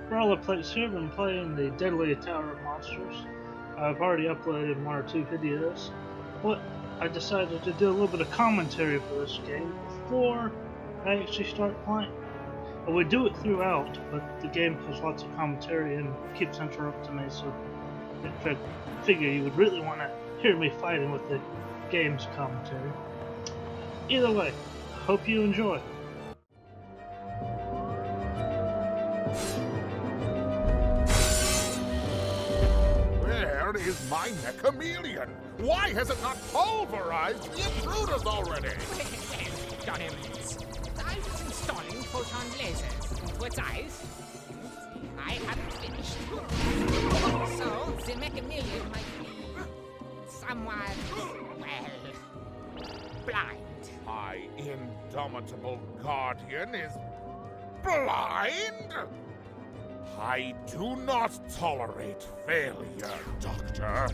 Brawlerplex here. I've been playing the Deadly Tower of Monsters. I've already uploaded one or two videos, but I decided to do a little bit of commentary for this game before I actually start playing. I would do it throughout, but the game has lots of commentary and keeps interrupting me, so I figure you would really want to hear me fighting with the game's commentary. Either way, hope you enjoy. Where is my Nechameleon? Why has it not pulverized the intruders already? Diamonds. I was installing photon lasers. What's eyes? I haven't finished. So, the Nechameleon might be somewhat, well, blind. My indomitable guardian is blind? I do not tolerate failure, Doctor.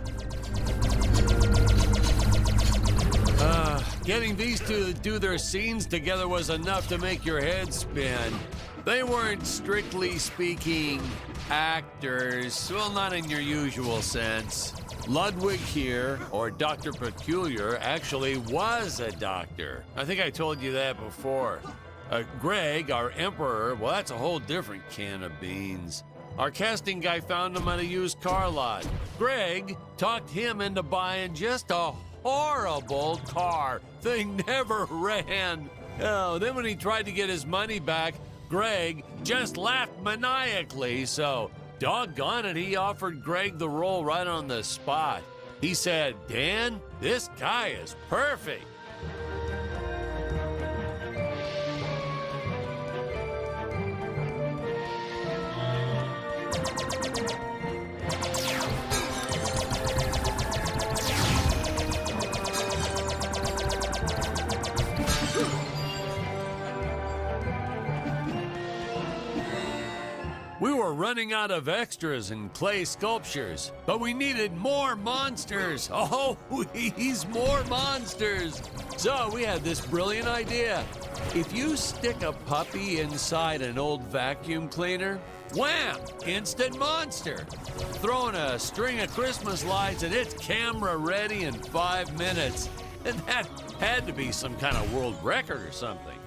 Getting these two to do their scenes together was enough to make your head spin. They weren't, strictly speaking, actors. Well, not in your usual sense. Ludwig here, or Dr. Peculiar, actually was a doctor. I think I told you that before. Greg, our emperor, well, that's a whole different can of beans. Our casting guy found him at a used car lot. Greg talked him into buying just a horrible car. Thing never ran. Oh, then when he tried to get his money back, Greg just laughed maniacally, so doggone it, he offered Greg the role right on the spot. He said, "Dan, this guy is perfect." We were running out of extras and clay sculptures, but we needed more monsters. Oh, please, more monsters. So we had this brilliant idea. If you stick a puppy inside an old vacuum cleaner, wham, instant monster. Throwing a string of Christmas lights and it's camera ready in 5 minutes. And that had to be some kind of world record or something.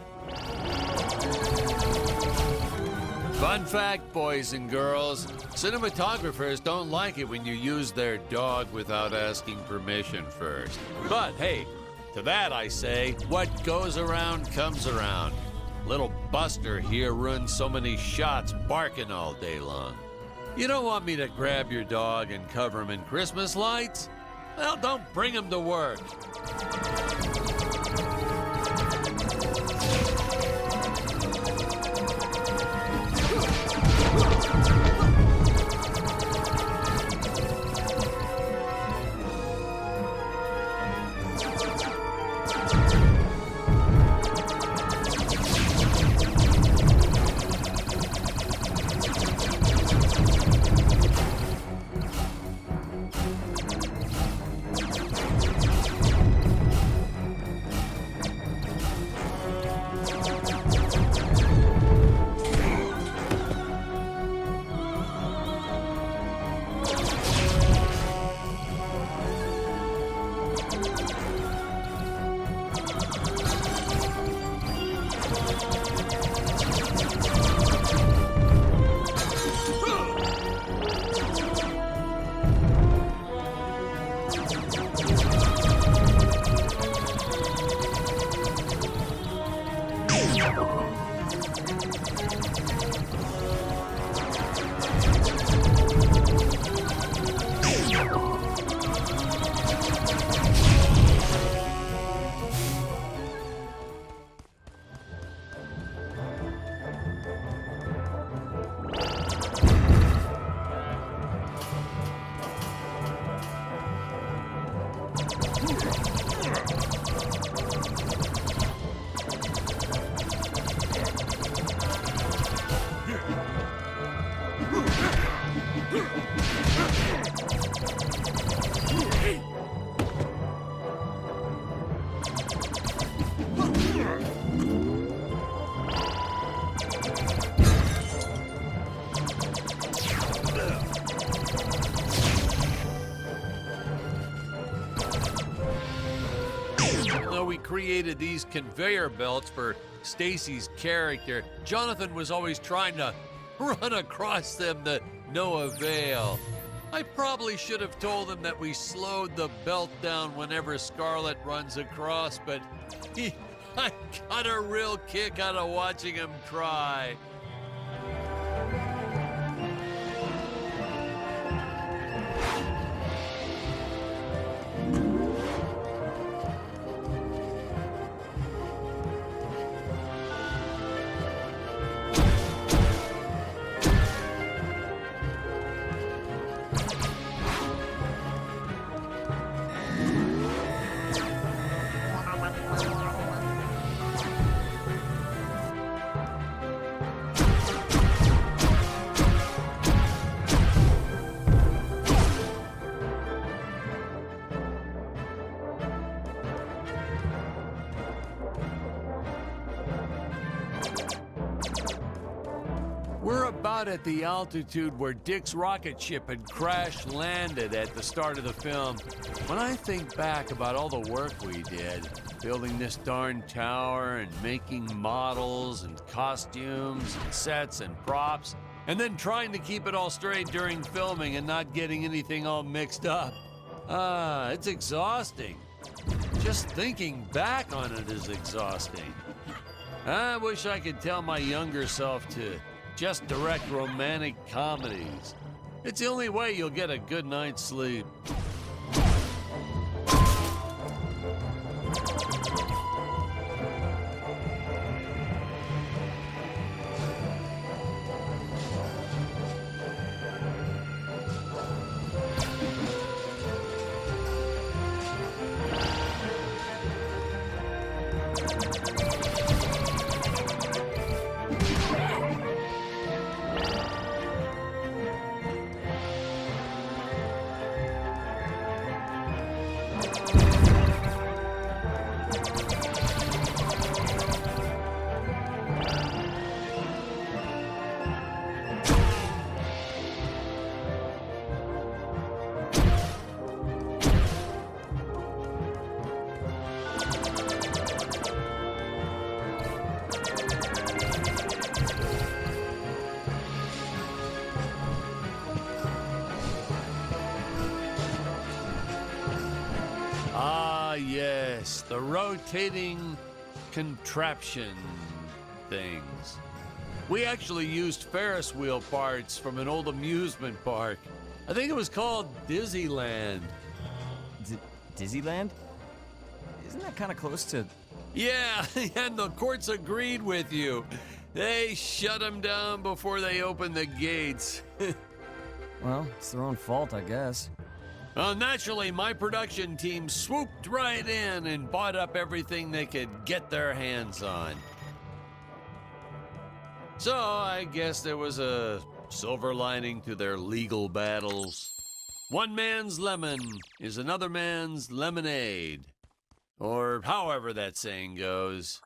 Fun fact, boys and girls, cinematographers don't like it when you use their dog without asking permission first. But hey, to that I say, what goes around comes around. Little Buster here ruins so many shots barking all day long. You don't want me to grab your dog and cover him in Christmas lights? Well, don't bring him to work. created these conveyor belts for Stacy's character, Jonathan was always trying to run across them to no avail. I probably should have told him that we slowed the belt down whenever Scarlet runs across, but I got a real kick out of watching him try. We're about at the altitude where Dick's rocket ship had crash landed at the start of the film. When I think back about all the work we did, building this darn tower and making models and costumes and sets and props, and then trying to keep it all straight during filming and not getting anything all mixed up. It's exhausting. Just thinking back on it is exhausting. I wish I could tell my younger self to just direct romantic comedies. It's the only way you'll get a good night's sleep. Yes, the rotating contraption things. We actually used Ferris wheel parts from an old amusement park. I think it was called Disneyland. Disneyland? Isn't that kind of close to... Yeah, and the courts agreed with you. They shut them down before they opened the gates. Well, it's their own fault, I guess. Well, naturally, my production team swooped right in and bought up everything they could get their hands on. So, I guess there was a silver lining to their legal battles. One man's lemon is another man's lemonade. Or however that saying goes.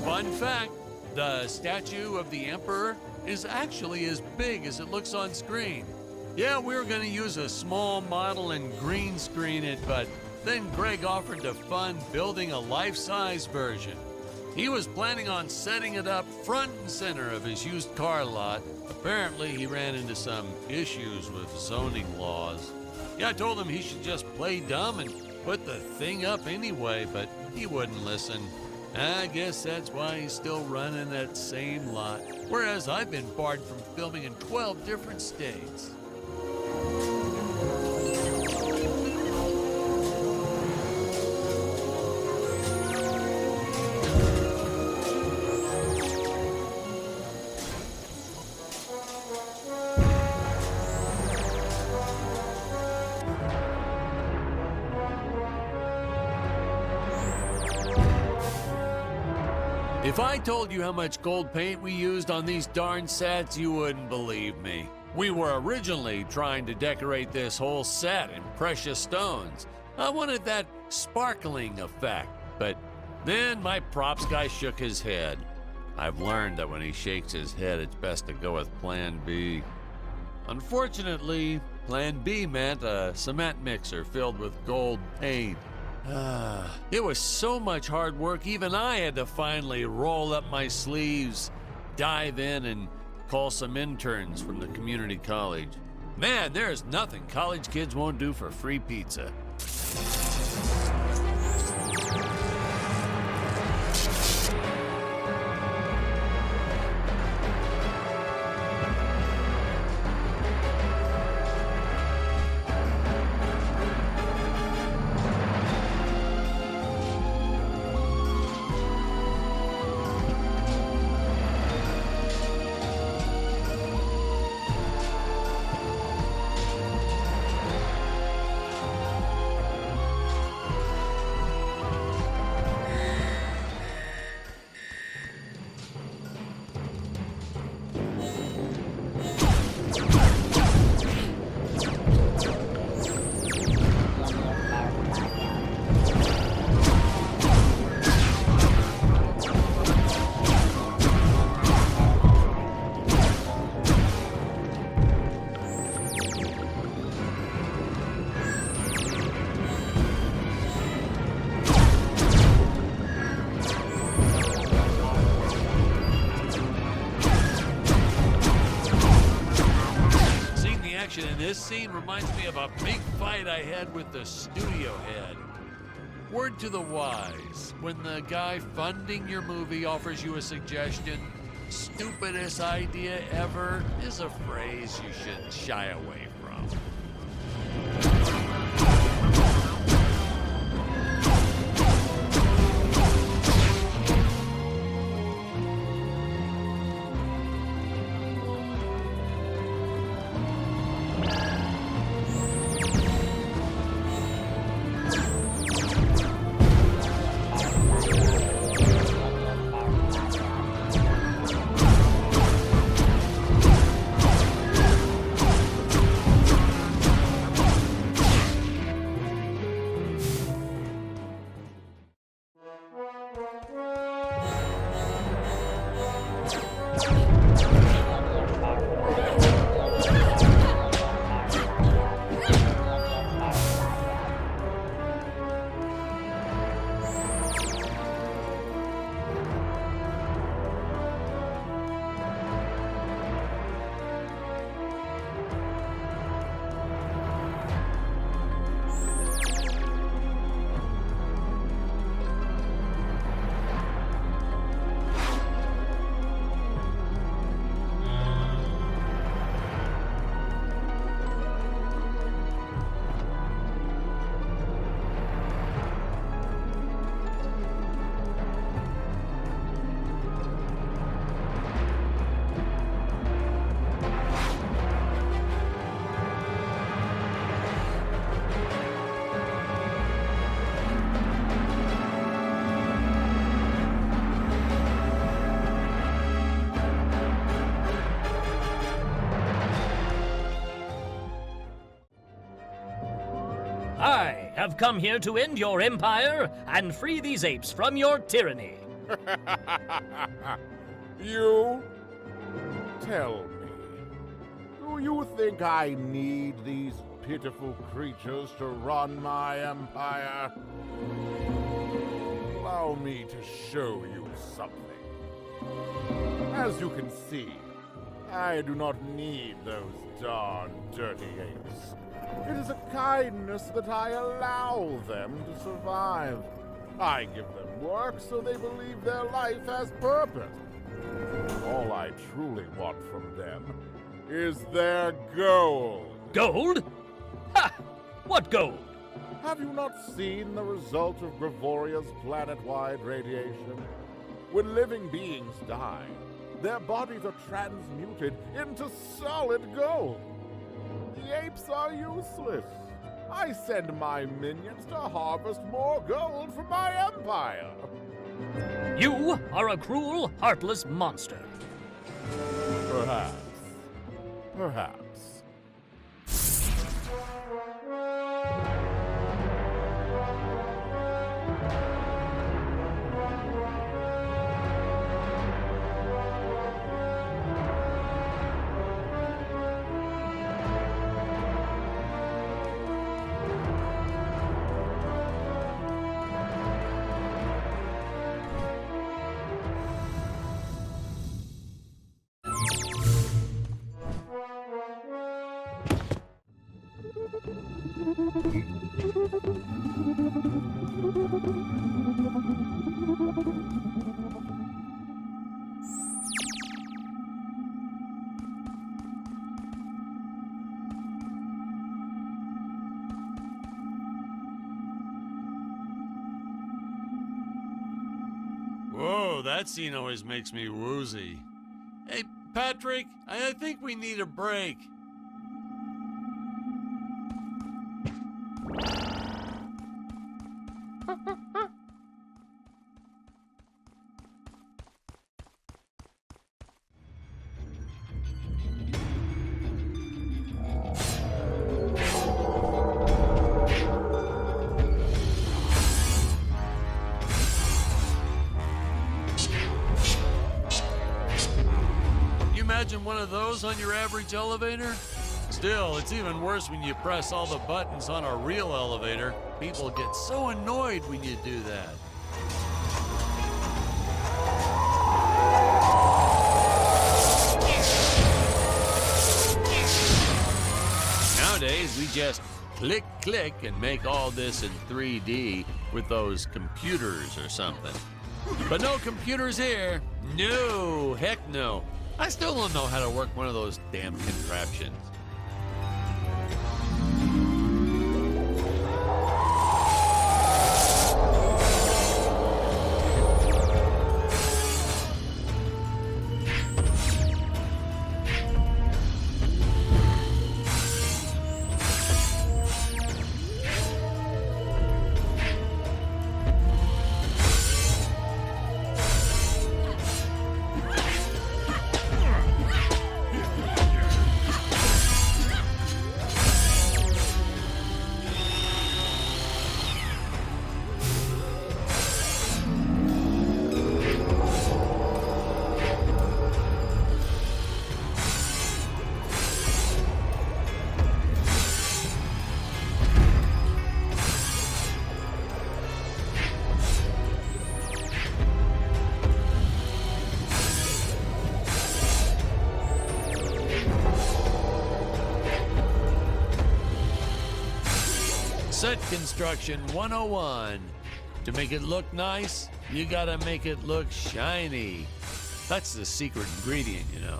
Fun fact, the statue of the Emperor is actually as big as it looks on screen. Yeah, we were going to use a small model and green screen it, but then Greg offered to fund building a life-size version. He was planning on setting it up front and center of his used car lot. Apparently, he ran into some issues with zoning laws. Yeah, I told him he should just play dumb and put the thing up anyway, but he wouldn't listen. I guess that's why he's still running that same lot, whereas I've been barred from filming in 12 different states. If I told you how much gold paint we used on these darn sets, you wouldn't believe me. We were originally trying to decorate this whole set in precious stones. I wanted that sparkling effect, but then my props guy shook his head. I've learned that when he shakes his head, it's best to go with Plan B. Unfortunately, Plan B meant a cement mixer filled with gold paint. It was so much hard work, even I had to finally roll up my sleeves, dive in, and call some interns from the community college. Man, there's nothing college kids won't do for free pizza. In this scene reminds me of a big fight I had with the studio head. Word to the wise, when the guy funding your movie offers you a suggestion, stupidest idea ever is a phrase you should shy away from. I have come here to end your empire and free these apes from your tyranny. You? Tell me, do you think I need these pitiful creatures to run my empire? Allow me to show you something. As you can see, I do not need those darn dirty apes. It is a kindness that I allow them to survive. I give them work so they believe their life has purpose. All I truly want from them is their gold. Gold? Ha! What gold? Have you not seen the result of Gravoria's planet-wide radiation? When living beings die, their bodies are transmuted into solid gold. The apes are useless. I send my minions to harvest more gold for my empire. You are a cruel, heartless monster. Perhaps. Perhaps. Whoa, that scene always makes me woozy. Hey, Patrick, I think we need a break. Imagine one of those on your average elevator? Still, it's even worse when you press all the buttons on a real elevator. People get so annoyed when you do that. Nowadays, we just click, click, and make all this in 3D with those computers or something. But no computers here. No, heck no. I still don't know how to work one of those damn contraptions. Set construction 101. To make it look nice, you gotta make it look shiny. That's the secret ingredient, you know.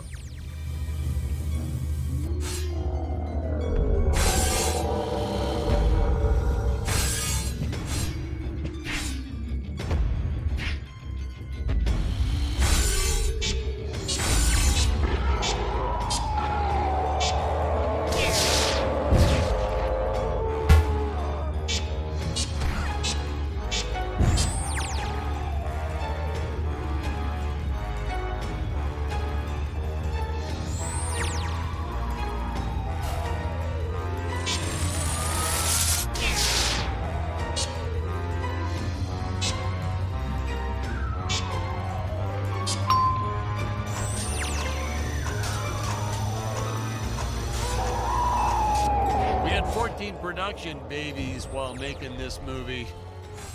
We had 14 production babies while making this movie.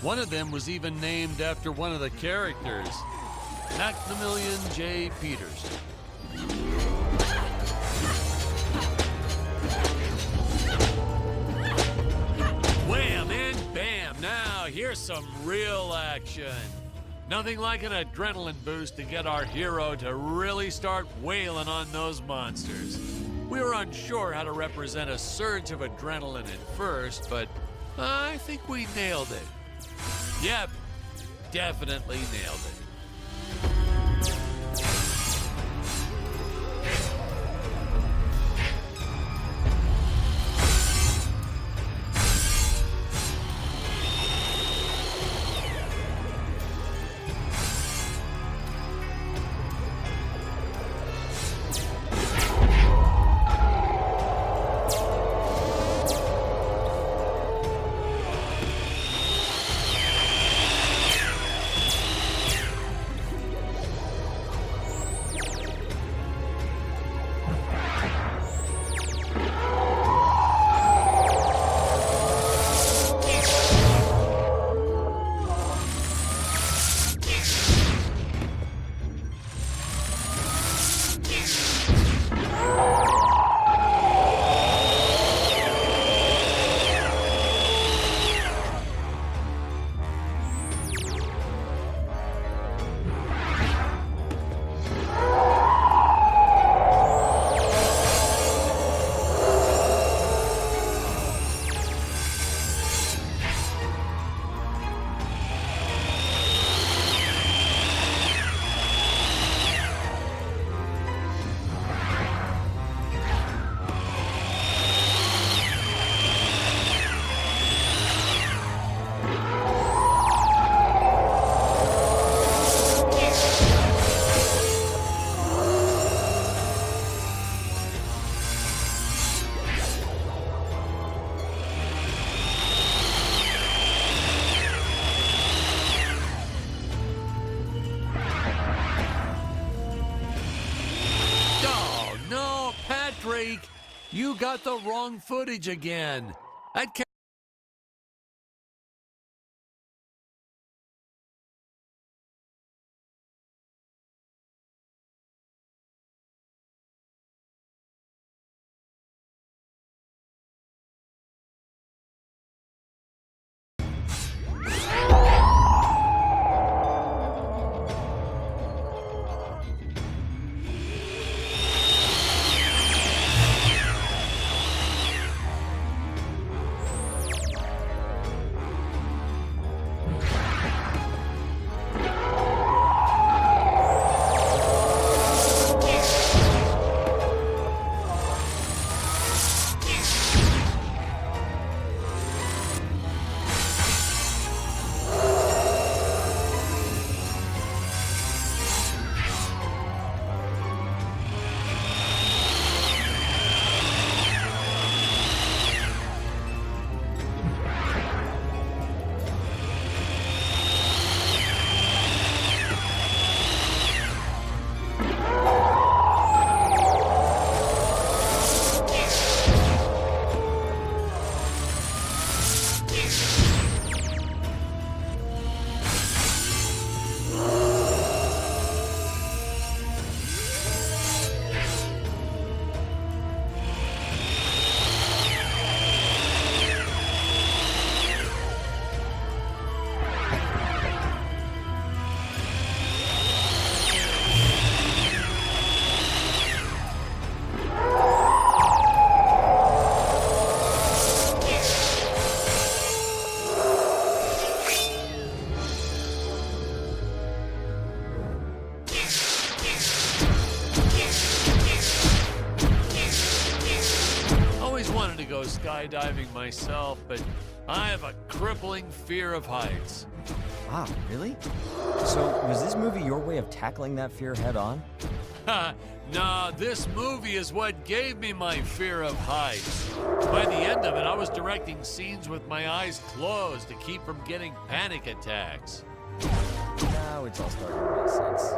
One of them was even named after one of the characters, Maximilian J. Peterson. Wham and bam! Now, here's some real action. Nothing like an adrenaline boost to get our hero to really start wailing on those monsters. We were unsure how to represent a surge of adrenaline at first, but I think we nailed it. Yep, definitely nailed it. You got the wrong footage again. That go skydiving myself, but I have a crippling fear of heights. Wow, really? So, was this movie your way of tackling that fear head on? Nah, this movie is what gave me my fear of heights. By the end of it, I was directing scenes with my eyes closed to keep from getting panic attacks. Now it's all starting to make sense.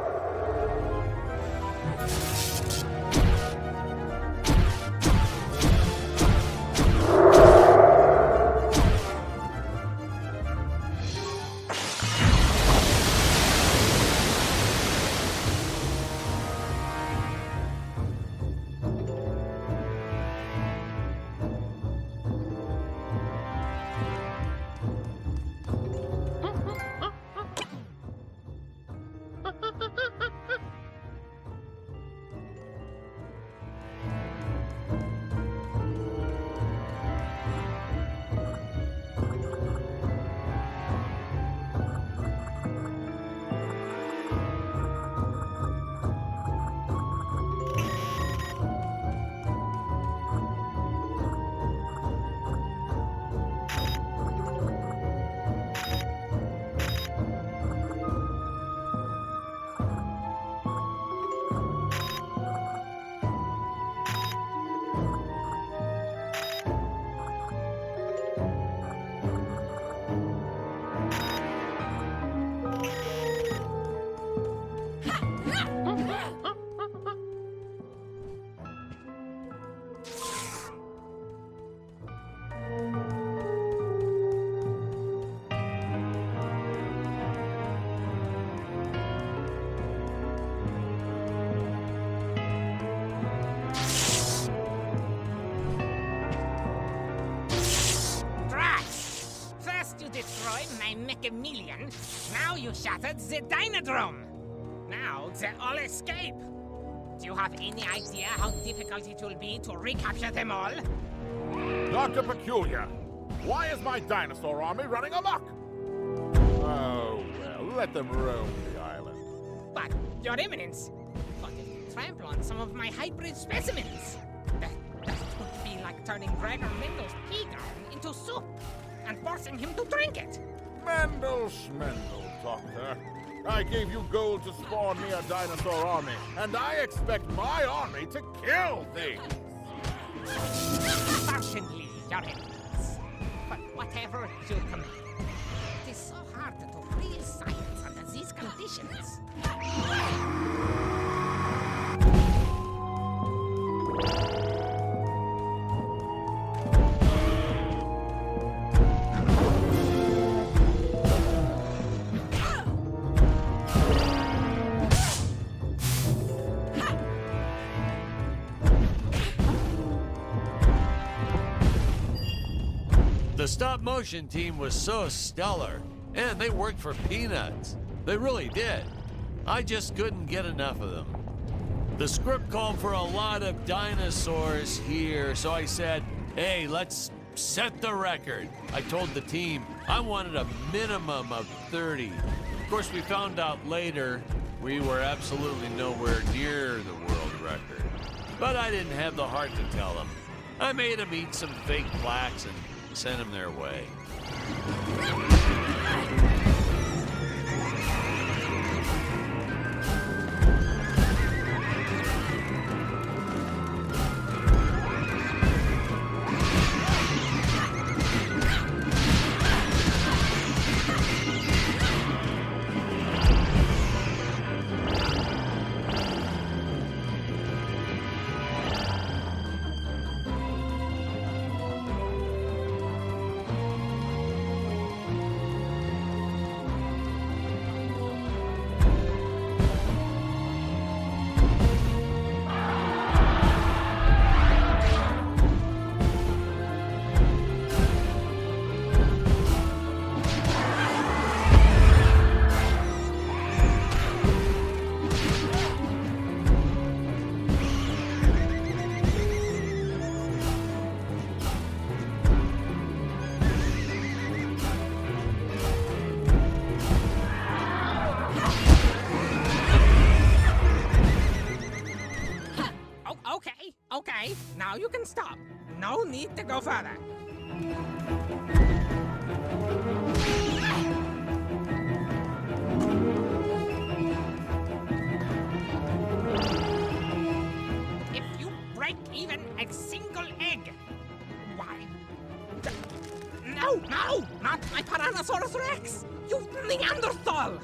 Chameleon. Now you shattered the Dynadrome. Now they all escape. Do you have any idea how difficult it will be to recapture them all? Dr. Peculiar, why is my dinosaur army running amok? Oh, well, let them roam the island. But, Your Eminence, what if you trample on some of my hybrid specimens? That would be like turning Gregor Mendel's pea garden into soup and forcing him to drink it. Mendel Schmendel, Doctor. I gave you gold to spawn me a dinosaur army, and I expect my army to kill things. Certainly, Your Eminence. But whatever you command, it is so hard to real science under these conditions. The stop-motion team was so stellar, and they worked for peanuts. They really did. I just couldn't get enough of them. The script called for a lot of dinosaurs here, so I said, hey, let's set the record. I told the team I wanted a minimum of 30. Of course, we found out later we were absolutely nowhere near the world record. But I didn't have the heart to tell them. I made them eat some fake plaques and sent them their way. Okay, now you can stop. No need to go further. If you break even a single egg, why? No, not my Tyrannosaurus Rex! You Neanderthal!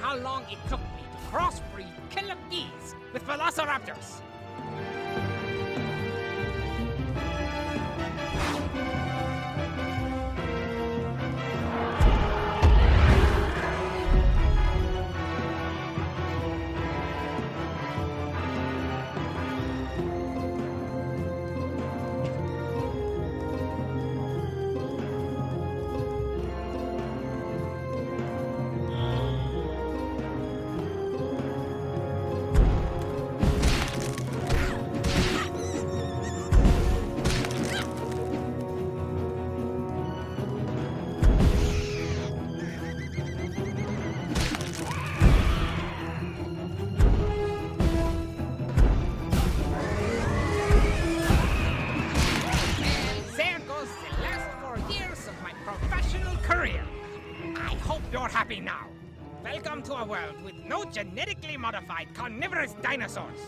How long it took me to crossbreed killer bees with velociraptors. You're happy now. Welcome to a world with no genetically modified carnivorous dinosaurs.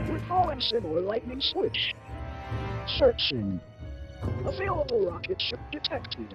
Recalling similar lightning switch. Searching. Available rocket ship detected.